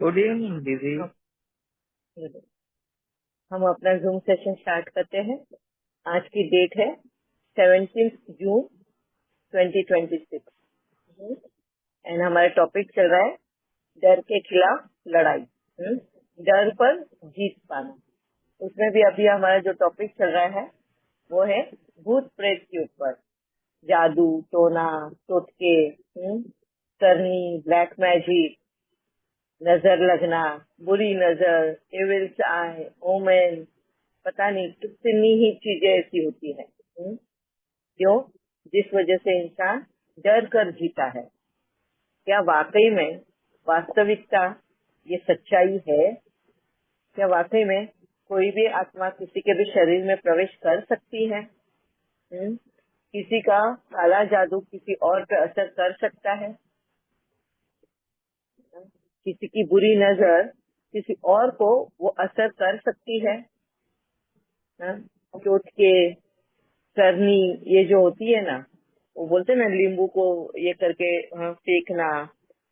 Good evening दीदी। हम अपना जूम सेशन स्टार्ट करते हैं। आज की डेट है 17 जून 2026 एंड हमारा टॉपिक चल रहा है डर के खिलाफ लड़ाई। डर पर जीत पाना। उसमें भी अभी हमारा जो टॉपिक चल रहा है वो है भूत प्रेत के ऊपर। जादू, टोना, टोटके, करनी, ब्लैक मैजिक, नजर लगना, बुरी नजर, एविल्स आई, ओमेन, पता नहीं कितनी ही चीजें ऐसी होती है। क्यों? जिस वजह से इंसान डर कर जीता है। क्या वाकई में वास्तविकता ये सच्चाई है? क्या वाकई में कोई भी आत्मा किसी के भी शरीर में प्रवेश कर सकती है? किसी का काला जादू किसी और पे असर कर सकता है? किसी की बुरी नजर किसी और को वो असर कर सकती है? चोट के करनी ये जो होती है ना, वो बोलते हैं ना नींबू को ये करके फेंकना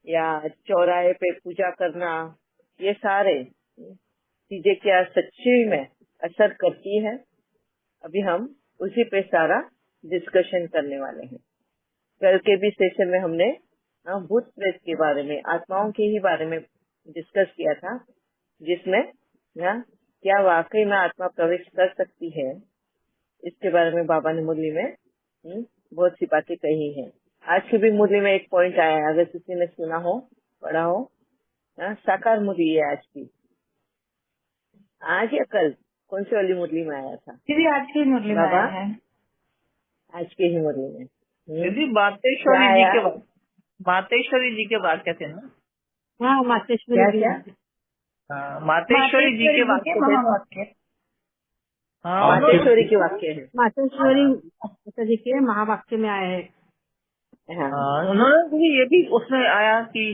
या चौराहे पे पूजा करना, ये सारे चीजें क्या सच्ची में असर करती है? अभी हम उसी पे सारा डिस्कशन करने वाले हैं। कल के भी सेशन में हमने भूत प्रेत के बारे में, आत्माओं के ही बारे में डिस्कस किया था, जिसमें क्या वाकई में आत्मा प्रवेश कर सकती है, इसके बारे में बाबा ने मुरली में बहुत सी बातें कही हैं। आज की भी मुरली में एक पॉइंट आया है, अगर किसी ने सुना हो, पढ़ा हो। साकार मुरली है आज की। आज या कल कौन सी वाली मुरली में आया था दीदी आज की मुरली में बाबा? आया है। आज के ही मुरली में दीदी क्या मातेश्वरी जी आया? के मातेश्वरी जी के वाक्य थे ना। हाँ, मातेश्वरी क्या जी। क्या? हाँ, मातेश्वरी जी के वाक्य थे। महावाक्य। हाँ मातेश्वरी के वाक्य है। मातेश्वरी माता जी के महावाक्य में आया है। हाँ, उन्होंने भी ये भी उसमें आया कि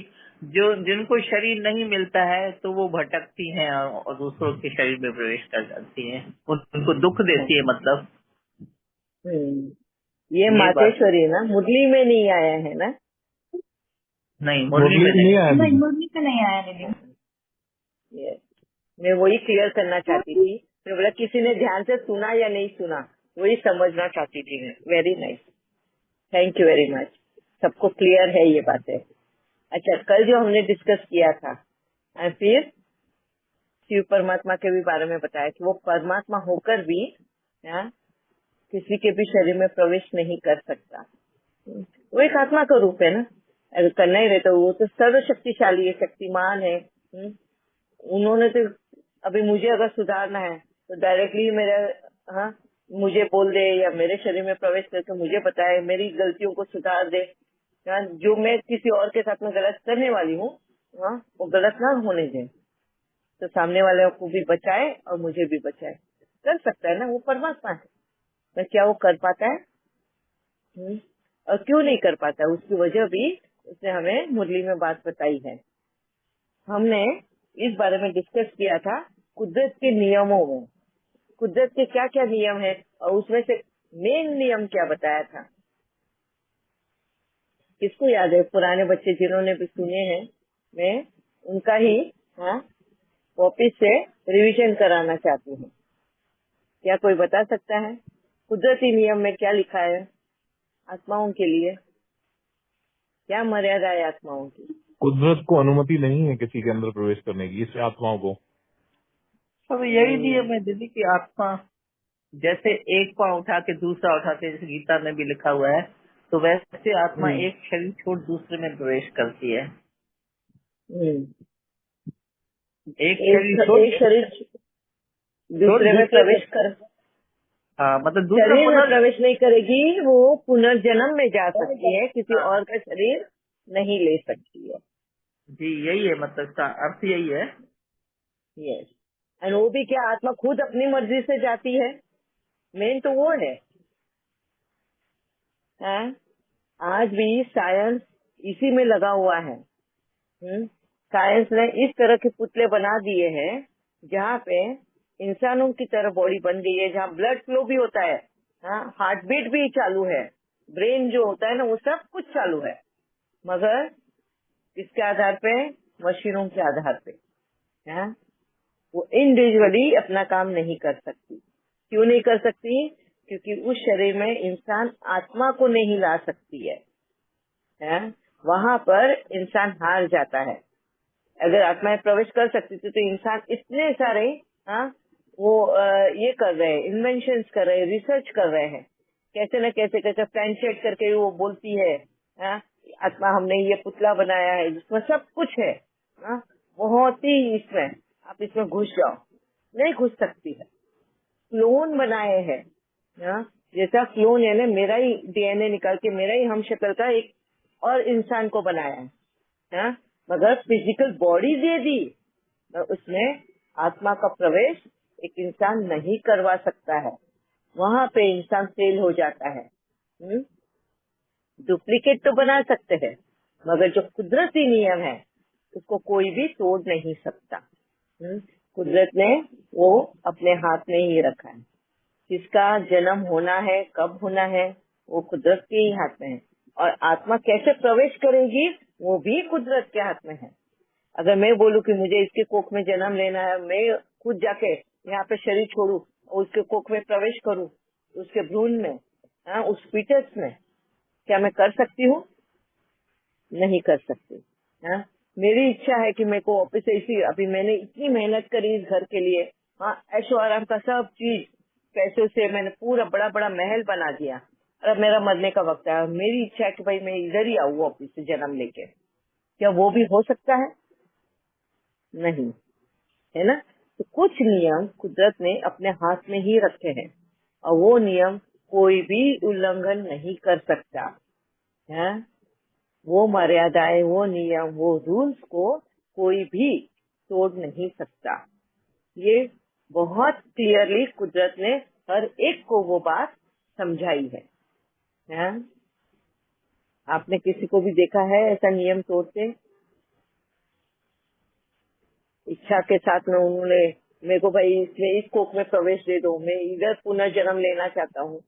जो जिनको शरीर नहीं मिलता है तो वो भटकती हैं और दूसरों के शरीर में प्रवेश कर जाती हैं, उनको दुख देती है, मतलब ये ये बात है। मातेश्वरी है ना, मुरली में नहीं आया है ना। नहीं, मुरली में नहीं आया। नहीं, मुरली में नहीं आया दीदी। Yes. मैं वही क्लियर करना चाहती थी। मैं बोला किसी ने ध्यान से सुना या नहीं सुना, वही समझना चाहती थी मैं। Very nice, thank you very much. सबको क्लियर है ये बातें। अच्छा, कल जो हमने डिस्कस किया था, और फिर शिव परमात्मा के भी बारे में बताया कि वो परमात्मा होकर भी किसी के भी शरीर में प्रवेश नहीं कर सकता। वो एक आत्मा का रूप है ना। अगर करना ही रहता, वो तो सर्वशक्तिशाली है, शक्तिमान है। उन्होंने तो अभी मुझे अगर सुधारना है तो डायरेक्टली मेरा मुझे बोल दे या मेरे शरीर में प्रवेश करके मुझे बताए, मेरी गलतियों को सुधार दे। जो मैं किसी और के साथ में गलत करने वाली हूँ, वो गलत ना होने दे, तो सामने वाले को भी बचाए और मुझे भी बचाए। कर सकता है ना, वो परमात्मा है। पर क्या वो कर पाता है? और क्यों नहीं कर पाता, उसकी वजह भी उसने हमें मुरली में बात बताई है। हमने इस बारे में डिस्कस किया था कुदरत के नियमों में। कुदरत के क्या क्या नियम है और उसमें से मेन नियम क्या बताया था? किसको याद है? पुराने बच्चे जिन्होंने भी सुने हैं, मैं उनका ही वापिस से रिवीजन कराना चाहती हूँ। क्या कोई बता सकता है कुदरती नियम में क्या लिखा है आत्माओं के लिए? क्या मर्यादा है आत्माओं की? कुदरत को अनुमति नहीं है किसी के अंदर प्रवेश करने की, इस आत्माओं को। सब यही नियम है दीदी की आत्मा जैसे एक पाँव उठा के दूसरा उठाते, जैसे गीता में भी लिखा हुआ है, तो वैसे आत्मा एक शरीर छोड़ दूसरे में प्रवेश करती है। एक शरीर दूसरे में प्रवेश कर, हाँ, मतलब दूसरा शरीर में प्रवेश नहीं करेगी, वो पुनर्जन्म में जा सकती है, किसी और का शरीर नहीं ले सकती है। जी यही है, मतलब इसका अर्थ यही है। यस, एंड वो भी क्या आत्मा खुद अपनी मर्जी से जाती है? मेन तो वो है। आज भी साइंस इसी में लगा हुआ है। साइंस ने इस तरह के पुतले बना दिए हैं जहाँ पे इंसानों की तरह बॉडी बन गई है, जहाँ ब्लड फ्लो भी होता है, हार्ट बीट भी चालू है, ब्रेन जो होता है ना वो सब कुछ चालू है, मगर किसके आधार पे? मशीनों के आधार पे है, वो इंडिविजुअली अपना काम नहीं कर सकती। क्यों नहीं कर सकती? क्योंकि उस शरीर में इंसान आत्मा को नहीं ला सकती है, वहां पर इंसान हार जाता है। अगर आत्माएं प्रवेश कर सकती थी तो इंसान इतने सारे ये कर रहे हैं, इन्वेंशन कर रहे हैं, रिसर्च कर रहे हैं, कैसे न कैसे प्लानचेट करके वो बोलती है, आत्मा हमने ये पुतला बनाया है जिसमें सब कुछ है, बहुत ही इसमें आप इसमें घुस जाओ, नहीं घुस सकती है। क्लोन बनाए हैं, जैसा क्लोन यानी मेरा ही डीएनए निकाल के मेरा ही हम शक्ल का एक और इंसान को बनाया है, मगर फिजिकल बॉडी दे दी, तो उसमें आत्मा का प्रवेश एक इंसान नहीं करवा सकता है। वहां पे इंसान फेल हो जाता है। डुप्लीकेट तो बना सकते हैं, मगर जो कुदरती नियम है उसको कोई भी तोड़ नहीं सकता। कुदरत ने वो अपने हाथ में ही रखा है। किसका जन्म होना है, कब होना है, वो कुदरत के ही हाथ में है। और आत्मा कैसे प्रवेश करेगी वो भी कुदरत के हाथ में है। अगर मैं बोलूँ कि मुझे इसके कोख में जन्म लेना है, मैं खुद जाके यहाँ पे शरीर छोड़ू और उसके कोख में प्रवेश करूँ, उसके भ्रूण में, उस फीटस में, क्या मैं कर सकती हूँ? नहीं कर सकती। मेरी इच्छा है कि मेरे को वापस से इसी, अभी मैंने इतनी मेहनत करी इस घर के लिए, ऐशो आराम का सब चीज पैसों से मैंने पूरा बड़ा बड़ा महल बना दिया, और अब मेरा मरने का वक्त है। मेरी इच्छा है कि भाई मैं इधर ही आऊँ वापस से जन्म लेके। क्या वो भी हो सकता है? नहीं, है ना? तो कुछ नियम कुदरत ने अपने हाथ में ही रखे हैं, और वो नियम कोई भी उल्लंघन नहीं कर सकता है। वो मर्यादाएं, वो नियम, वो रूल्स को कोई भी तोड़ नहीं सकता। ये बहुत क्लियरली कुदरत ने हर एक को वो बात समझाई है? आपने किसी को भी देखा है ऐसा नियम तोड़ते? इच्छा के साथ में उन्होंने मेरे को भाई इसमें इस कोख में प्रवेश दे दो, मैं इधर पुनर्जन्म लेना चाहता हूँ,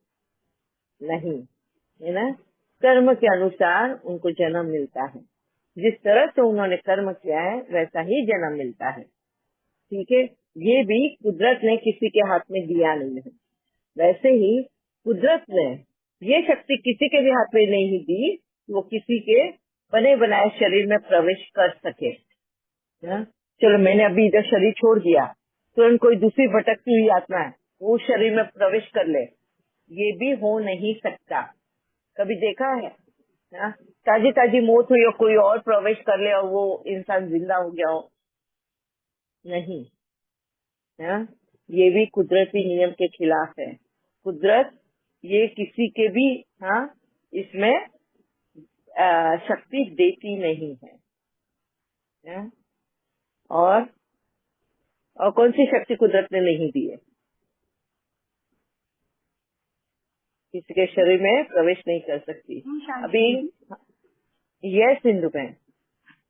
नहीं, है ना? कर्म के अनुसार उनको जन्म मिलता है। जिस तरह से उन्होंने कर्म किया है वैसा ही जन्म मिलता है। ठीक है, ये भी कुदरत ने किसी के हाथ में दिया नहीं है। वैसे ही कुदरत ने ये शक्ति किसी के भी हाथ में नहीं दी कि वो किसी के बने बनाए शरीर में प्रवेश कर सके। चलो मैंने अभी इधर शरीर छोड़ दिया, तुरंत कोई दूसरी भटकती हुई आत्मा है वो शरीर में प्रवेश कर ले, ये भी हो नहीं सकता। कभी देखा है? ताजी ताजी मौत हुई और कोई और प्रवेश कर ले और वो इंसान जिंदा हो गया हो? नहीं, ये भी कुदरती नियम के खिलाफ है। कुदरत ये किसी के भी इसमें शक्ति देती नहीं है। और कौन सी शक्ति कुदरत ने नहीं दी है? किसी के शरीर में प्रवेश नहीं कर सकती। अभी ये सिंधु बहन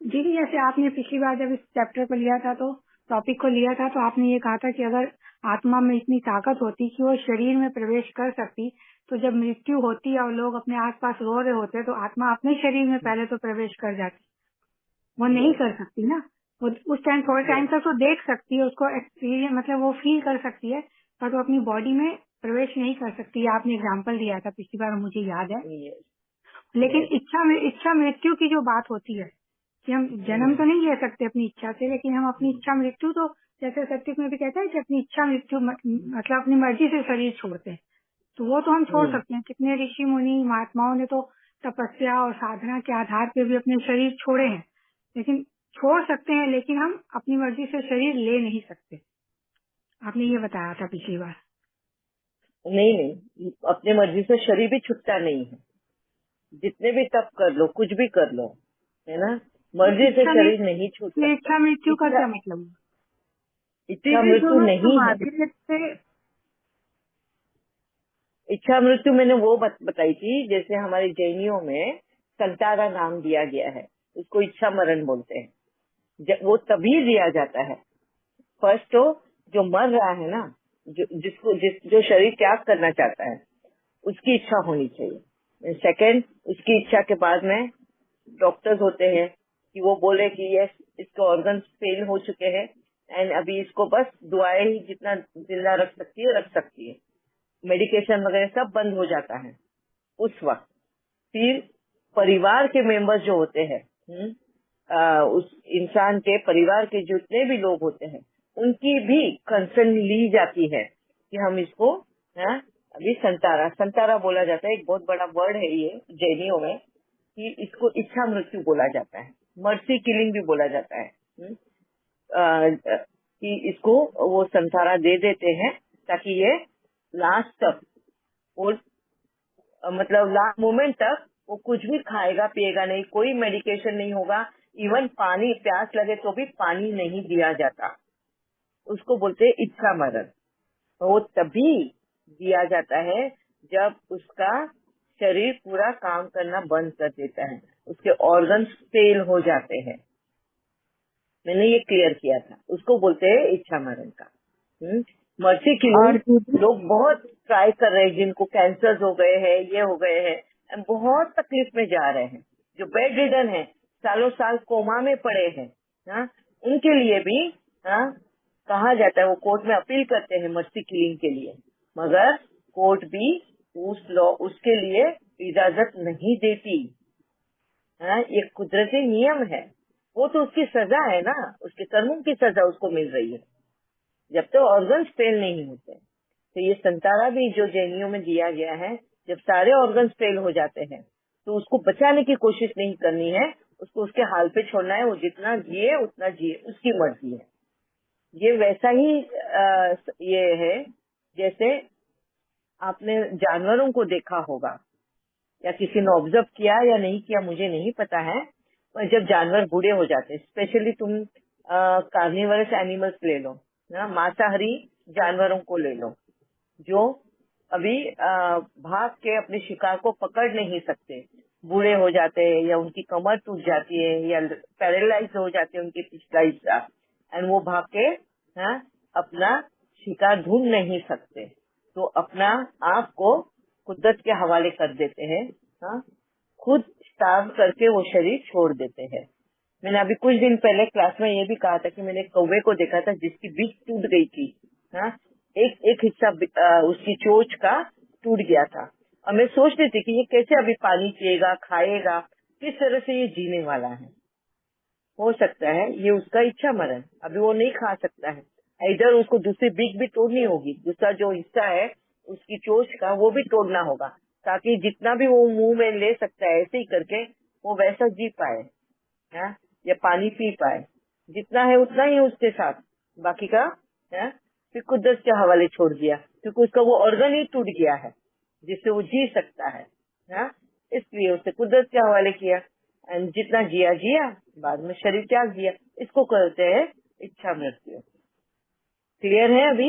जी, जैसे आपने पिछली बार जब इस चैप्टर को लिया था, तो टॉपिक को लिया था, तो आपने ये कहा था कि अगर आत्मा में इतनी ताकत होती कि वो शरीर में प्रवेश कर सकती, तो जब मृत्यु होती और लोग अपने आसपास रो रहे होते तो आत्मा अपने शरीर में पहले तो प्रवेश कर जाती। वो नहीं कर सकती ना, वो उस टाइम थोड़े टाइम तक तो देख सकती है, उसको एक्सपीरियंस मतलब वो फील कर सकती है, पर वो अपनी बॉडी में प्रवेश नहीं कर सकती। आपने एग्जाम्पल दिया था पिछली बार, मुझे याद है। लेकिन इच्छा मृत्यु की जो बात होती है कि हम जन्म तो नहीं ले सकते अपनी इच्छा से, लेकिन हम अपनी इच्छा मृत्यु तो, जैसे सत्युग में भी कहता है कि अपनी इच्छा मृत्यु मतलब अपनी मर्जी से शरीर छोड़ते हैं, तो वो तो हम छोड़ सकते हैं। कितने ऋषि मुनि महात्माओं ने तो तपस्या और साधना के आधार पे भी अपने शरीर छोड़े हैं, लेकिन छोड़ सकते हैं, लेकिन हम अपनी मर्जी से शरीर ले नहीं सकते। आपने ये बताया था पिछली बार। नहीं, अपनी मर्जी से शरीर भी छूटता नहीं है। जितने भी तप कर लो, कुछ भी कर लो, है ना, मर्जी से शरीर नहीं छूटता। इच्छा मृत्यु का क्या मतलब? इच्छा मृत्यु नहीं है। इच्छा मृत्यु मैंने वो बताई थी, जैसे हमारे जैनियों में संतारा नाम दिया गया है, उसको इच्छा मरण बोलते हैं। वो तभी दिया जाता है, फर्स्ट तो जो मर रहा है ना, जो शरीर त्याग करना चाहता है उसकी इच्छा होनी चाहिए। सेकंड, उसकी इच्छा के बाद में डॉक्टर्स होते हैं कि वो बोले कि यस इसके ऑर्गन्स फेल हो चुके हैं एंड अभी इसको बस दुआएं ही जितना जिंदा रख सकती है रख सकती है। मेडिकेशन वगैरह सब बंद हो जाता है उस वक्त। फिर परिवार के मेंबर्स जो होते हैं, उस इंसान के परिवार के जितने भी लोग होते हैं उनकी भी कंसर्न ली जाती है कि हम इसको अभी संतारा बोला जाता है, एक बहुत बड़ा वर्ड है ये जैनियों में, कि इसको इच्छा मृत्यु बोला जाता है, मर्सी किलिंग भी बोला जाता है। कि इसको वो संतारा दे देते हैं ताकि ये लास्ट तक वो मतलब लास्ट मोमेंट तक वो कुछ भी खाएगा पिएगा नहीं, कोई मेडिकेशन नहीं होगा, इवन पानी प्यास लगे तो भी पानी नहीं दिया जाता, उसको बोलते हैं इच्छा मरण। वो तभी दिया जाता है जब उसका शरीर पूरा काम करना बंद कर देता है, उसके ऑर्गन्स फेल हो जाते हैं। मैंने ये क्लियर किया था, उसको बोलते हैं इच्छा मरण का। मर्सी किलिंग लोग बहुत ट्राई कर रहे हैं, जिनको कैंसर हो गए हैं, ये हो गए हैं, बहुत तकलीफ में जा रहे हैं, जो बेड रिडन है, सालों साल कोमा में पड़े हैं, उनके लिए भी कहा जाता है, वो कोर्ट में अपील करते हैं मर्सी किलिंग के लिए, मगर कोर्ट भी उसके लिए इजाजत नहीं देती। ये कुदरती नियम है, वो तो उसकी सजा है ना, उसके कर्मों की सजा उसको मिल रही है जब तक ऑर्गन्स फेल नहीं होते। तो ये संतारा भी जो जैनियों में दिया गया है, जब सारे ऑर्गन्स फेल हो जाते हैं तो उसको बचाने की कोशिश नहीं करनी है, उसको उसके हाल पे छोड़ना है, वो जितना जिए उतना जिए, उसकी मर्जी है। ये वैसा ही ये है जैसे आपने जानवरों को देखा होगा या किसी ने ऑब्जर्व किया या नहीं किया मुझे नहीं पता है, पर जब जानवर बूढ़े हो जाते हैं, स्पेशली तुम कार्निवरस एनिमल्स ले लो ना, मांसाहारी जानवरों को ले लो जो अभी भाग के अपने शिकार को पकड़ नहीं सकते, बूढ़े हो जाते हैं या उनकी कमर टूट जाती है या पैरालाइज हो जाते हैं उनके पिछला हिस्सा, एंड वो भाग के अपना शिकार ढूंढ नहीं सकते, तो अपना आप को कुदरत के हवाले कर देते हैं, खुद स्टार्व करके वो शरीर छोड़ देते हैं। मैंने अभी कुछ दिन पहले क्लास में ये भी कहा था कि मैंने कौवे को देखा था जिसकी बीच टूट गई थी, एक हिस्सा उसकी चोंच का टूट गया था, और मैं सोच रही थी कि ये कैसे अभी पानी पिएगा, खाएगा, किस तरह से ये जीने वाला है। हो सकता है ये उसका इच्छा मरण, अभी वो नहीं खा सकता है, इधर उसको दूसरी बीक भी तोड़नी होगी, दूसरा जो हिस्सा है उसकी चोंच का वो भी तोड़ना होगा, ताकि जितना भी वो मुंह में ले सकता है ऐसे ही करके वो वैसा जी पाए, या पानी पी पाए, जितना है उतना ही उसके साथ, बाकी का फिर कुदरत के हवाले छोड़ दिया, क्योंकि उसका वो ऑर्गन ही टूट गया है जिससे वो जी सकता है, इसलिए उसे कुदरत के हवाले किया, एंड जितना जिया जिया, बाद में शरीर त्याग दिया। इसको कहते हैं इच्छा मृत्यु। क्लियर है अभी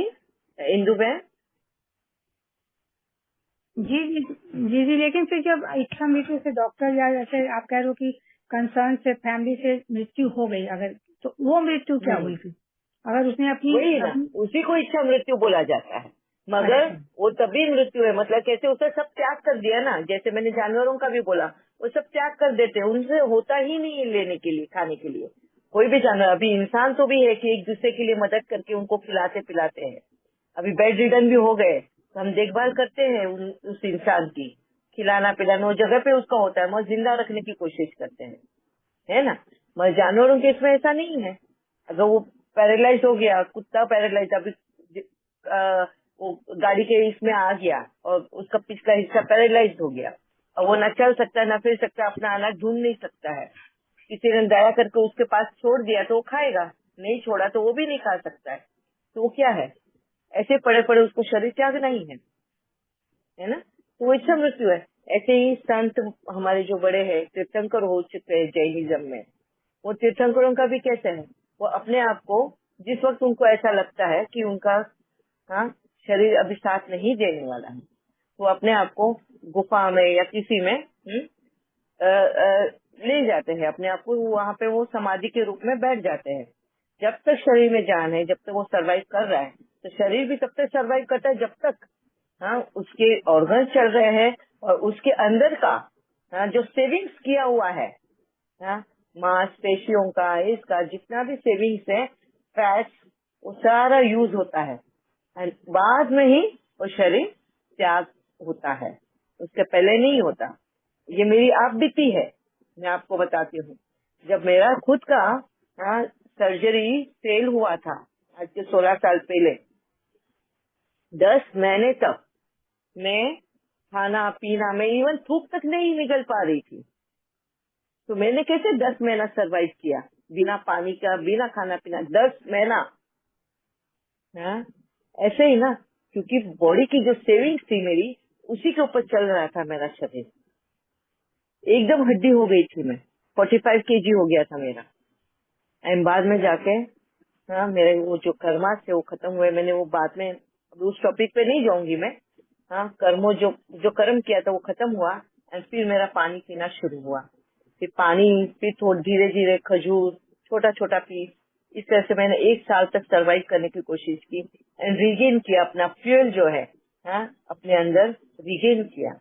इंदु बहन? जी जी जी जी। लेकिन फिर जब इच्छा मृत्यु से डॉक्टर या जैसे आप कह रहे हो कि कंसर्न से फैमिली से मृत्यु हो गई, अगर तो वो मृत्यु क्या हुई फिर? अगर उसने वही ना, उसी को इच्छा मृत्यु बोला जाता है, मगर वो तभी मृत्यु है, मतलब कैसे उसने सब त्याग कर दिया ना, जैसे मैंने जानवरों का भी बोला, वो सब त्याग कर देते हैं, उनसे होता ही नहीं है लेने के लिए, खाने के लिए। कोई भी जानवर, अभी इंसान तो भी है कि एक दूसरे के लिए मदद करके उनको खिलाते पिलाते हैं, अभी बेड रिडन भी हो गए तो हम देखभाल करते हैं उस इंसान की, खिलाना पिलाना, वो जगह पे उसका होता है, मगर जिंदा रखने की कोशिश करते हैं, है ना। मगर जानवरों के इसमें ऐसा नहीं है, अगर वो पैरालाइज हो गया, कुत्ता पैरालाइज, अभी वो गाड़ी के इसमें आ गया और उसका पिछला हिस्सा पैरालाइज हो गया, और वो न चल सकता है न फिर सकता, अपना अनाज ढूंढ नहीं सकता है, किसी ने दया करके उसके पास छोड़ दिया तो वो खाएगा, नहीं छोड़ा तो वो भी नहीं खा सकता है, तो वो क्या है, ऐसे पड़े पड़े उसको शरीर त्यागना ही है ना, तो वो इच्छा मृत्यु है। ऐसे ही संत हमारे जो बड़े हैं, तीर्थंकर हो चुके हैं जैनिज्म में, वो तीर्थंकरों का भी कैसे है, वो अपने आप को जिस वक्त उनको ऐसा लगता है कि उनका शरीर अभी साथ नहीं देने वाला है, वो अपने आप को गुफा में या किसी में ले जाते हैं, अपने आप को वहाँ पे वो समाधि के रूप में बैठ जाते हैं। जब तक शरीर में जान है, जब तक वो सर्वाइव कर रहा है, तो शरीर भी तब तक सर्वाइव करता है जब तक उसके ऑर्गन चल रहे हैं, और उसके अंदर का जो सेविंग्स किया हुआ है, मांसपेशियों का, इसका जितना भी सेविंग्स है, फैट्स, वो सारा यूज होता है एंड बाद में ही वो शरीर त्याग होता है, उसके पहले नहीं होता। ये मेरी आप बीती है, मैं आपको बताती हूँ। जब मेरा खुद का सर्जरी फेल हुआ था आज के 16 साल पहले, 10 महीने तक मैं खाना पीना में इवन थूक तक नहीं निकल पा रही थी। तो मैंने कैसे 10 महीना सरवाइव किया बिना पानी का, बिना खाना पीना, 10 महीना। हाँ, ऐसे ही ना, क्योंकि बॉडी की जो सेविंग्स थी मेरी, उसी के ऊपर चल रहा था मेरा शरीर। एकदम हड्डी हो गई थी मैं, 45 kg हो गया था मेरा। एंड बाद में जाके मेरे वो जो कर्मा थे वो खत्म हुए। मैंने वो बाद में, उस टॉपिक पे नहीं जाऊंगी मैं। कर्मों जो कर्म किया था वो खत्म हुआ एंड फिर मेरा पानी पीना शुरू हुआ। फिर पानी, फिर थोड़ा धीरे धीरे खजूर, छोटा छोटा पीस, इस तरह से मैंने 1 साल तक सरवाइव करने की कोशिश की एंड रिगेन किया अपना फ्यूल जो है, अपने अंदर रिगेन किया,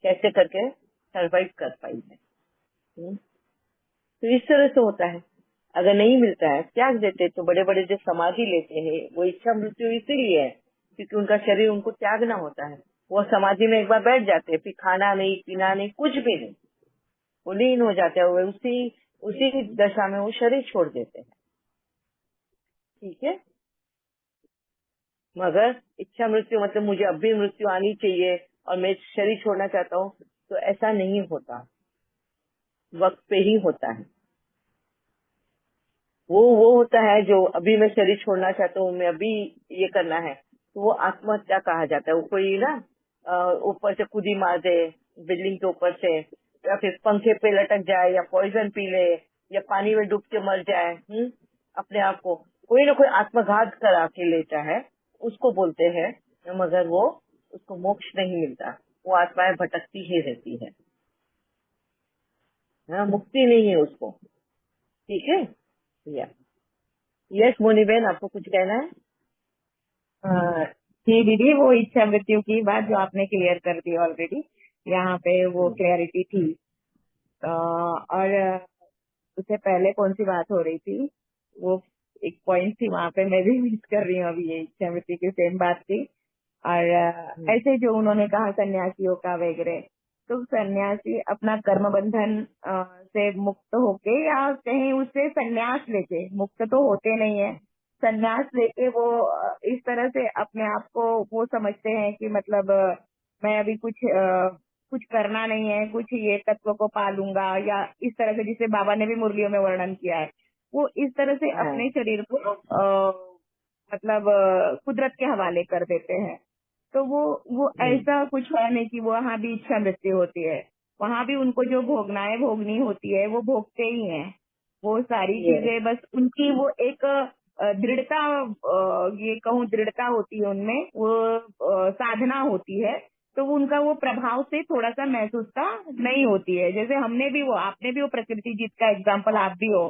कैसे करके सरवाइव कर पाई मैं। तो इस तरह से होता है। अगर नहीं मिलता है, त्याग देते। तो बड़े बड़े जो समाधि लेते हैं वो इच्छा मृत्यु इसीलिए है क्योंकि उनका शरीर उनको त्यागना होता है। वो समाधि में एक बार बैठ जाते हैं, फिर खाना नहीं, पीना नहीं, कुछ भी नहीं, वो लीन हो जाते हैं। वो उसी दशा में वो शरीर छोड़ देते हैं। ठीक है, मगर इच्छा मृत्यु मतलब मुझे अब भी मृत्यु आनी चाहिए और मैं शरीर छोड़ना चाहता हूँ, तो ऐसा नहीं होता, वक्त पे ही होता है। वो होता है जो अभी मैं शरीर छोड़ना चाहता हूँ, मैं अभी ये करना है, तो वो आत्महत्या कहा जाता है। वो कोई ना ऊपर से कूदी मार दे बिल्डिंग के ऊपर से, या फिर पंखे पे लटक जाए, या पॉइजन पी ले, या पानी में डूब के मर जाए। अपने आप को कोई ना कोई आत्मघात करा के लेता है, उसको बोलते हैं, मगर वो उसको मोक्ष नहीं मिलता, वो आत्माएं भटकती ही रहती है, मुक्ति नहीं है उसको। ठीक है, यस मोनी बहन, आपको कुछ कहना है? जी दीदी, वो इच्छा मृत्यु की बात जो आपने क्लियर कर दी ऑलरेडी, यहाँ पे वो क्लैरिटी थी। और उससे पहले कौन सी बात हो रही थी, वो एक पॉइंट थी वहाँ पे, मैं भी मिस कर रही हूँ अभी, ये इच्छा मृत्यु की सेम बात थी। और ऐसे जो उन्होंने कहा सन्यासियों का वगैरह, तो सन्यासी अपना कर्म बंधन से मुक्त होके या कहीं उससे सन्यास लेके, मुक्त तो होते नहीं है, सन्यास लेके वो इस तरह से अपने आप को वो समझते हैं कि मतलब मैं अभी कुछ करना नहीं है, कुछ ये तत्व को पालूंगा, या इस तरह से, जिसे बाबा ने भी मुरलियों में वर्णन किया है, वो इस तरह से अपने शरीर को मतलब कुदरत के हवाले कर देते हैं। तो वो ऐसा कुछ है नहीं कि वो वहाँ भी इच्छा मृत्यु होती है, वहाँ भी उनको जो भोगनी होती है वो भोगते ही हैं। वो सारी चीजें बस उनकी वो एक दृढ़ता, ये कहूँ दृढ़ता होती है उनमें, वो साधना होती है, तो उनका वो प्रभाव से थोड़ा सा महसूसता नहीं होती है। जैसे आपने भी वो प्रकृति जीत का एग्जाम्पल आप भी हो,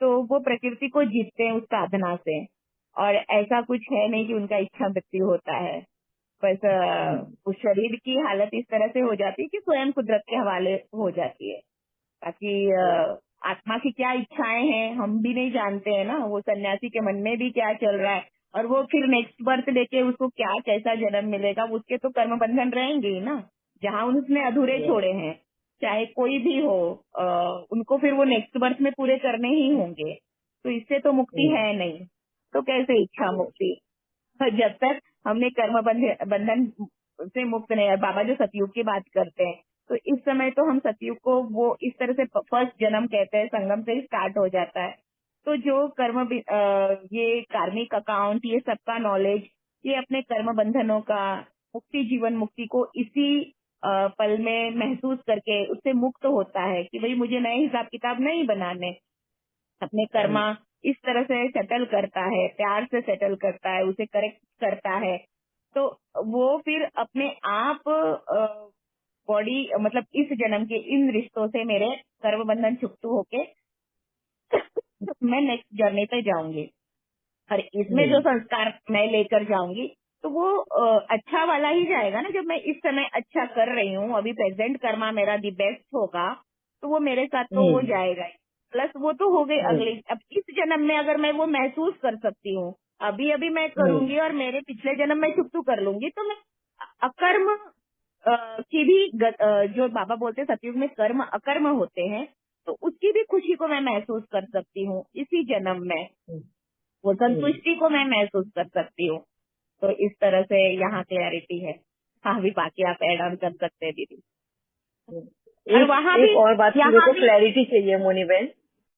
तो वो प्रकृति को जीतते हैं उस साधना से। और ऐसा कुछ है नहीं कि उनका इच्छा मृत्यु होता है, बस उस शरीर की हालत इस तरह से हो जाती है कि स्वयं कुदरत के हवाले हो जाती है। ताकि आत्मा की क्या इच्छाएं हैं हम भी नहीं जानते हैं ना, वो सन्यासी के मन में भी क्या चल रहा है, और वो फिर नेक्स्ट बर्थ लेके उसको क्या कैसा जन्म मिलेगा, उसके तो कर्म बंधन रहेंगे ही ना, जहाँ उसने अधूरे छोड़े हैं, चाहे कोई भी हो, उनको फिर वो नेक्स्ट बर्थ में पूरे करने ही होंगे। तो इससे तो मुक्ति है नहीं, तो कैसे इच्छा मुक्ति? जब तक हमने कर्म बंधन से मुक्त नहीं है। बाबा जो सतयुग की बात करते हैं, तो इस समय तो हम सतयुग को वो इस तरह से फर्स्ट जन्म कहते हैं, संगम से ही स्टार्ट हो जाता है। तो जो कर्म ये कार्मिक अकाउंट, ये सबका नॉलेज, ये अपने कर्म बंधनों का मुक्ति, जीवन मुक्ति को इसी पल में महसूस करके उससे मुक्त होता है कि भाई मुझे नए हिसाब किताब नहीं बनाने, अपने कर्मा इस तरह से सेटल करता है, प्यार से सेटल करता है, उसे करेक्ट करता है। तो वो फिर अपने आप बॉडी मतलब इस जन्म के इन रिश्तों से मेरे कर्म बंधन छुप्त होके मैं नेक्स्ट जर्नी पे जाऊंगी, और इसमें जो संस्कार मैं लेकर जाऊंगी तो वो अच्छा वाला ही जाएगा ना। जब मैं इस समय अच्छा कर रही हूँ, अभी प्रेजेंट कर्मा मेरा दी बेस्ट होगा, तो वो मेरे साथ तो हो जाएगा। प्लस वो तो हो गई अगले, अब इस जन्म में अगर मैं वो महसूस कर सकती हूँ, अभी अभी मैं करूंगी और मेरे पिछले जन्म में छुप कर लूंगी, तो मैं अकर्म की भी जो बाबा बोलते हैं सतयुग में कर्म अकर्म होते हैं, तो उसकी भी खुशी को मैं महसूस कर सकती हूँ इसी जन्म में, वो संतुष्टि को मैं महसूस कर सकती हूँ। तो इस तरह से यहाँ क्लैरिटी है। हाँ, भी बाकी आप ऐड ऑन कर सकते हैं दीदी। और वहाँ भी एक और बात मेरे को क्लैरिटी चाहिए मोनी बहन।